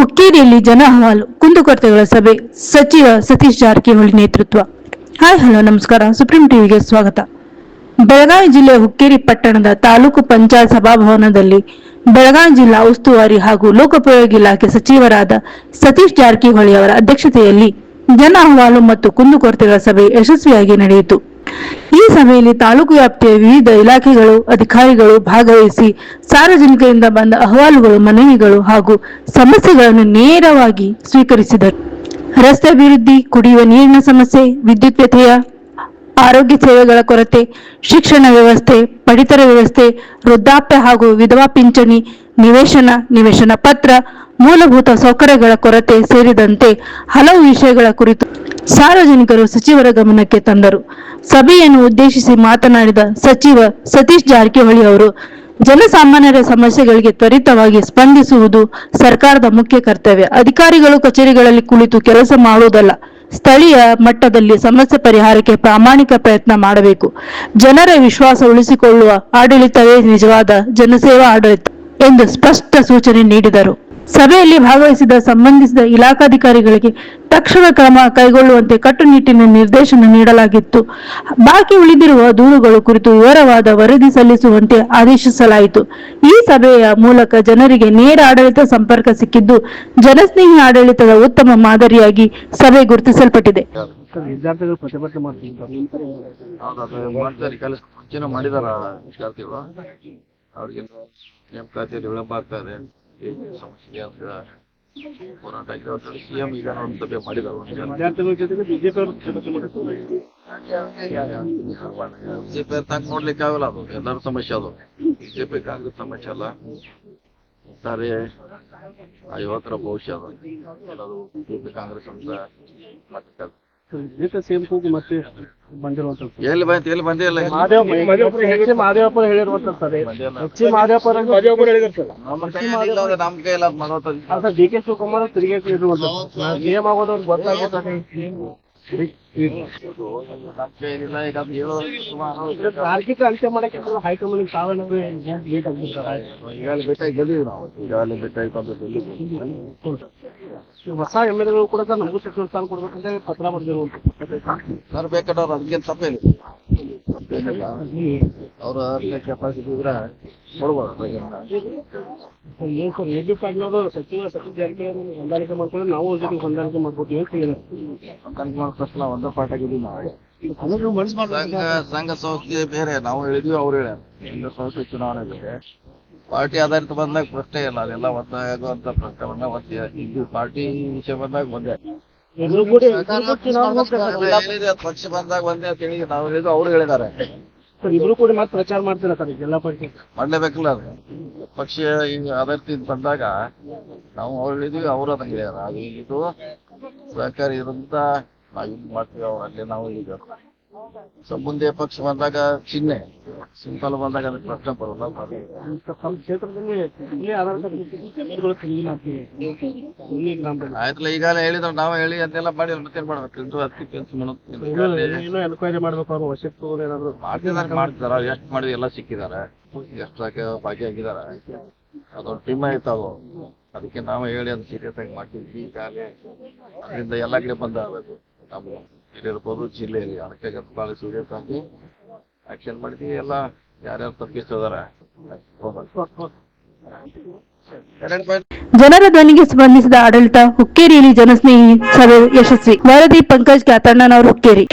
ಹುಕ್ಕೇರಿಯಲ್ಲಿ ಜನ ಅಹವಾಲು ಕುಂದುಕೊರತೆಗಳ ಸಭೆ ಸಚಿವ ಸತೀಶ್ ಜಾರಕಿಹೊಳಿ ನೇತೃತ್ವ. ಹಾಯ್ ಹಲೋ ನಮಸ್ಕಾರ, ಸುಪ್ರೀಂ ಟಿವಿಗೆ ಸ್ವಾಗತ. ಬೆಳಗಾವಿ ಜಿಲ್ಲೆಯ ಹುಕ್ಕೇರಿ ಪಟ್ಟಣದ ತಾಲೂಕು ಪಂಚಾಯತ್ ಸಭಾಭವನದಲ್ಲಿ ಬೆಳಗಾವಿ ಜಿಲ್ಲಾ ಉಸ್ತುವಾರಿ ಹಾಗೂ ಲೋಕೋಪಯೋಗಿ ಇಲಾಖೆ ಸಚಿವರಾದ ಸತೀಶ್ ಜಾರಕಿಹೊಳಿ ಅವರ ಅಧ್ಯಕ್ಷತೆಯಲ್ಲಿ ಜನ ಅಹವಾಲು ಮತ್ತು ಕುಂದುಕೊರತೆಗಳ ಸಭೆ ಯಶಸ್ವಿಯಾಗಿ ನಡೆಯಿತು. ಈ ಸಭೆಯಲ್ಲಿ ತಾಲೂಕು ವ್ಯಾಪ್ತಿಯ ವಿವಿಧ ಇಲಾಖೆಗಳು ಅಧಿಕಾರಿಗಳು ಭಾಗವಹಿಸಿ ಸಾರ್ವಜನಿಕರಿಂದ ಬಂದ ಅಹವಾಲುಗಳು, ಮನವಿಗಳು ಹಾಗೂ ಸಮಸ್ಯೆಗಳನ್ನು ನೇರವಾಗಿ ಸ್ವೀಕರಿಸಿದರು. ರಸ್ತೆ ಅಭಿವೃದ್ಧಿ, ಕುಡಿಯುವ ನೀರಿನ ಸಮಸ್ಯೆ, ವಿದ್ಯುತ್ ವ್ಯತ್ಯಯ, ಆರೋಗ್ಯ ಸೇವೆಗಳ ಕೊರತೆ, ಶಿಕ್ಷಣ ವ್ಯವಸ್ಥೆ, ಪಡಿತರ ವ್ಯವಸ್ಥೆ, ವೃದ್ಧಾಪ್ಯ ಹಾಗೂ ವಿಧವಾ ಪಿಂಚಣಿ, ನಿವೇಶನ ಪತ್ರ, ಮೂಲಭೂತ ಸೌಕರ್ಯಗಳ ಕೊರತೆ ಸೇರಿದಂತೆ ಹಲವು ವಿಷಯಗಳ ಕುರಿತು ಸಾರ್ವಜನಿಕರು ಸಚಿವರ ಗಮನಕ್ಕೆ ತಂದರು. ಸಭೆಯನ್ನು ಉದ್ದೇಶಿಸಿ ಮಾತನಾಡಿದ ಸಚಿವ ಸತೀಶ್ ಜಾರಕಿಹೊಳಿ ಅವರು, ಜನಸಾಮಾನ್ಯರ ಸಮಸ್ಯೆಗಳಿಗೆ ತ್ವರಿತವಾಗಿ ಸ್ಪಂದಿಸುವುದು ಸರ್ಕಾರದ ಮುಖ್ಯ ಕರ್ತವ್ಯ. ಅಧಿಕಾರಿಗಳು ಕಚೇರಿಗಳಲ್ಲಿ ಕುಳಿತು ಕೆಲಸ ಮಾಡುವುದಲ್ಲ, ಸ್ಥಳೀಯ ಮಟ್ಟದಲ್ಲಿ ಸಮಸ್ಯೆ ಪರಿಹಾರಕ್ಕೆ ಪ್ರಾಮಾಣಿಕ ಪ್ರಯತ್ನ ಮಾಡಬೇಕು. ಜನರ ವಿಶ್ವಾಸ ಉಳಿಸಿಕೊಳ್ಳುವ ಆಡಳಿತವೇ ನಿಜವಾದ ಜನಸೇವಾ ಆಡಳಿತ ಎಂದು ಸ್ಪಷ್ಟ ಸೂಚನೆ ನೀಡಿದರು. ಸಭೆಯಲ್ಲಿ ಭಾಗವಹಿಸಿದ ಸಂಬಂಧಿಸಿದ ಇಲಾಖಾಧಿಕಾರಿಗಳಿಗೆ ತಕ್ಷಣ ಕ್ರಮ ಕೈಗೊಳ್ಳುವಂತೆ ಕಟ್ಟುನಿಟ್ಟಿನ ನಿರ್ದೇಶನ ನೀಡಲಾಗಿತ್ತು. ಬಾಕಿ ಉಳಿದಿರುವ ದೂರುಗಳು ಕುರಿತು ವಿವರವಾದ ವರದಿ ಸಲ್ಲಿಸುವಂತೆ ಆದೇಶಿಸಲಾಯಿತು. ಈ ಸಭೆಯ ಮೂಲಕ ಜನರಿಗೆ ನೇರ ಆಡಳಿತ ಸಂಪರ್ಕ ಸಿಕ್ಕಿದ್ದು, ಜನಸ್ನೇಹಿ ಆಡಳಿತದ ಉತ್ತಮ ಮಾದರಿಯಾಗಿ ಸಭೆ ಗುರುತಿಸಲ್ಪಟ್ಟಿದೆ. ವಿದ್ಯಾರ್ಥಿಗಳು ಪ್ರತಿಭಟನೆ ಅವ್ರಿಗೆ ನೇಮಕಾತಿಯಲ್ಲಿ ವಿಳಂಬ ಆಗ್ತಾ ಇದೆ. ಸಮಸ್ಯೆ ಅಂತ ಹೋರಾಟ ಆಗಿದೆ. ಸಿಎಂ ಈಗ ಒಂದು ಸಭೆ ಮಾಡಿದ್ರು. ವಿದ್ಯಾರ್ಥಿಗಳ ಜೊತೆಗೆ ಬಿಜೆಪಿ ತಂಗ ನೋಡ್ಲಿಕ್ಕೆ ಆಗಲ್ಲ. ಅದು ಎಲ್ಲರ ಸಮಸ್ಯೆ. ಅದು ಬಿಜೆಪಿ ಕಾಂಗ್ರೆಸ್ ಸಮಸ್ಯೆ ಅಲ್ಲ. ಒಟ್ಟಾರೆ ಆ ಯುವಕರ ಭವಿಷ್ಯ ಅದು. ಎಲ್ಲರೂ ಬಿಜೆಪಿ ಕಾಂಗ್ರೆಸ್ ಅಂತ ಸಿಎಂ ಕೂಗು ಮತ್ತೆ ಬಂದಿರುವಂತದ್ದು ಎಲ್ಲಿ ಬಂದೇ ಇಲ್ಲ. ಮಾದೇವಪ್ಪರ ಹೇಳಿರುವಂತದ್ದು ನಮ್ ಕೈಯಲ್ಲಿ ಡಿ ಕೆ ಶಿವಕುಮಾರ್ ತಿರುಗಿ ಸಿಎಂ ಆಗೋದು ಗೊತ್ತಾಗುತ್ತೆ. ಆರ್ಥಿಕ ಅಂತ್ಯ ಮಾಡಕ್ಕೆ ಹೈಕಮಾಂಡ್ ಈಗಾಗಲೇ ಭೇಟಿಯಾಗಿ ಗೆದ್ದೀವಿ ನಾವು. ಈಗಾಗಲೇ ಭೇಟಿಯಾಗಿ ಹೊಸ ಎಮ್ಎಲ್ಎಗಳು ಕೂಡ ನಮಗೂ ಸಚಿವ ಸ್ಥಾನ ಕೊಡ್ಬೇಕಂತ ಪತ್ರ ಬರ್ದಿರುವಂತ ಬೇಕಾದವ್ರು ಅದಕ್ಕೇನು ತಪ್ಪೇನು. ಅವ್ರ ಕೆಪಾಸಿಟಿ ಇದ್ರೆ ಕೊಡ್ಬೋದು. ಸಚಿವ ಸತೀಶ್ ಜಾರಕಿಹೊಳಿ ಹೊಂದಾಣಿಕೆ ಮಾಡ್ಕೊಂಡು ನಾವು ಜೊತೆ ಹೊಂದಾಣಿಕೆ ಮಾಡ್ಬೋದು. ಹೊಂದಾಣಿಕೆ ಮಾಡೋ ಪ್ರಶ್ನೆ ಒಂದೇ ಪಾಠ ಆಗಿದ್ದೀವಿ ನಾವು. ಸಂಘ ಸಂಸ್ಥೆ ಬೇರೆ, ನಾವು ಹೇಳಿದ್ವಿ ಅವ್ರು ಹೇಳ್ಯಾರ. ಸಂಘ ಸಂಸ್ಥೆ ಚುನಾವಣೆ ಬೇರೆ, ಪಾರ್ಟಿ ಆಧಾರಿತ ಬಂದಾಗ ಪ್ರಶ್ನೆ ಇಲ್ಲ. ಅದೆಲ್ಲ ಒಂದಾಗುವಂತ ಪ್ರಶ್ನೆ ಇದು ಪಾರ್ಟಿ ವಿಷಯ ಬಂದಾಗ ಒಂದೇ. ಪಕ್ಷ ಬಂದಾಗ ಒಂದೇ ಅಂತ ಹೇಳಿ ನಾವು ಹೇಳಿದ್ವಿ, ಅವ್ರು ಹೇಳಿದ್ದಾರೆ. ಇಬ್ರು ಕೂಡ ಮತ್ತೆ ಪ್ರಚಾರ ಮಾಡ್ತಿರತ್ತಾರೆ ಜಿಲ್ಲಾ ಪಂಚಾಯತ್ ಮಾಡ್ಲೇಬೇಕಲ್ಲ. ಅದು ಪಕ್ಷ ಆಧಾರಿತ ಬಂದಾಗ ನಾವು ಅವ್ರು ಹೇಳಿದ್ವಿ, ಅವ್ರು ಅದನ್ನ ಹೇಳ್ಯಾರ. ಅದು ಇದು ಸಹಕಾರಿ ಇರೋದ್ರಿಂದ ನಾವು ಇದು ಮಾಡ್ತೀವಿ. ಅವರಲ್ಲಿ ನಾವು ಈಗ ಮುಂದೆ ಪಕ್ಷ ಬಂದಾಗ ಚಿಹ್ನೆ ಸಿಂಪಲ್ ಬಂದಾಗ ಅದಕ್ಕೆ ಪ್ರಶ್ನೆ ಬರೋಲ್ಲ. ಆಯ್ತಲ್ಲ, ಈಗಾಗಲೇ ಹೇಳಿದ್ರು ನಾವು ಹೇಳಿ ಅದೆಲ್ಲ ಮಾಡಿ ಮತ್ತೇನ್ ಮಾಡ್ಬೇಕು. ಎನ್ಕ್ವೈರಿ ಮಾಡ್ಬೇಕು. ಅವ್ರು ವಶಕ್ಕೆ ಏನಾದ್ರು ಮಾಡ್ತಿದಾರ, ಎಷ್ಟು ಮಾಡಿದ್ವಿ ಎಲ್ಲ ಸಿಕ್ಕಿದ್ದಾರೆ, ಎಷ್ಟಾಗ ಭಾಗಿಯಾಗಿದ್ದಾರೆ. ಅದೊಂದು ಟೀಮ್ ಆಯ್ತಾವು. ಅದಕ್ಕೆ ನಾವು ಹೇಳಿ ಅದು ಸೀರಿಯಸ್ ಆಗಿ ಮಾಡ್ತಿದ್ವಿ. ಈಗಾಗಲೇ ಅದರಿಂದ ಎಲ್ಲ ಕಡೆ ಬಂದಾಗಬೇಕು. ನಾವು ಇಲ್ಲಿರ್ಬೋದು ಜಿಲ್ಲೆಯಲ್ಲಿ ಅದಕ್ಕೆ ಭಾಳ ಸೀರಿಯಸ್ ಆಗಿ ಆಕ್ಷನ್ ಮಾಡಿದ್ವಿ. ಎಲ್ಲ ಯಾರ್ಯಾರು ತಪ್ಪಿಸಿದಾರ. ಜನರ ಧ್ವನಿಗೆ ಸ್ಪಂದಿಸಿದ ಆಡಳಿತ. ಹುಕ್ಕೇರಿಯಲ್ಲಿ ಜನಸ್ನೇಹಿ ಸಭೆ ಯಶಸ್ವಿ. ವರದಿ ಪಂಕಜ್ ಕ್ಯಾತಣ್ಣನವರು, ಹುಕ್ಕೇರಿ.